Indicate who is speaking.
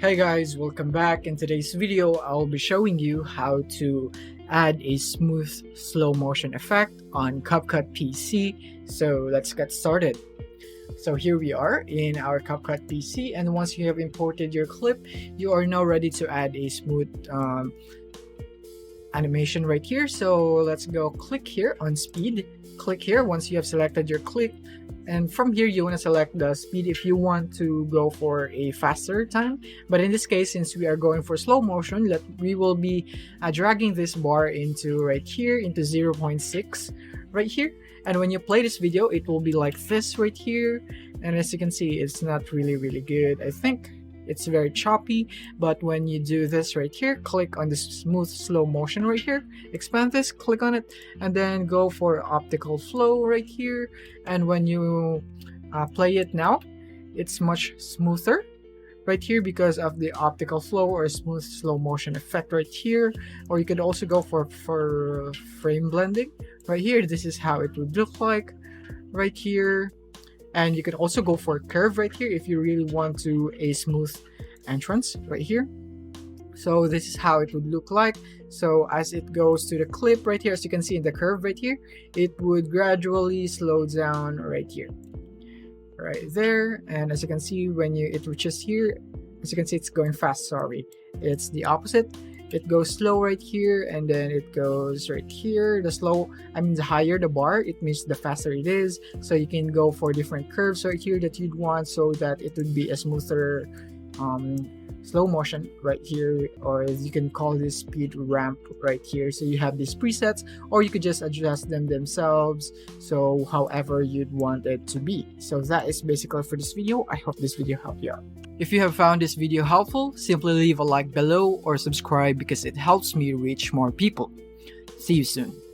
Speaker 1: Hey guys, welcome back. In today's video, I'll be showing you how to add a smooth slow motion effect on CapCut PC. So let's get started. So here we are in our CapCut PC, and once you have imported your clip, you are now ready to add a smooth animation right here. So let's go click here on speed. Click here once you have selected your clip, and from here you want to select the speed if you want to go for a faster time. But in this case, since we are going for slow motion, we will be dragging this bar into right here into 0.6 right here. And when you play this video, it will be like this right here. And as you can see, it's not really good. I think it's very choppy, but when you do this right here, click on the smooth slow motion right here, expand this, click on it, and then go for optical flow right here. And when you play it now, it's much smoother right here because of the optical flow or smooth slow motion effect right here. Or you could also go for frame blending right here. This is how it would look like right here. And you can also go for curve right here if you really want to a smooth entrance right here. So this is how it would look like. So as it goes to the clip right here, as you can see in the curve right here, it would gradually slow down right here, right there. And as you can see, when it reaches here, as you can see, it's going fast. Sorry, it's the opposite. It goes slow right here, and then it goes right here. The higher the bar, it means the faster it is. So you can go for different curves right here that you'd want, so that it would be a smoother slow motion right here, or you can call this speed ramp right here. So you have these presets, or you could just adjust them themselves, so however you'd want it to be. So that is basically for this video. I hope this video helped you out. If you have found this video helpful, simply leave a like below or subscribe because it helps me reach more people. See you soon.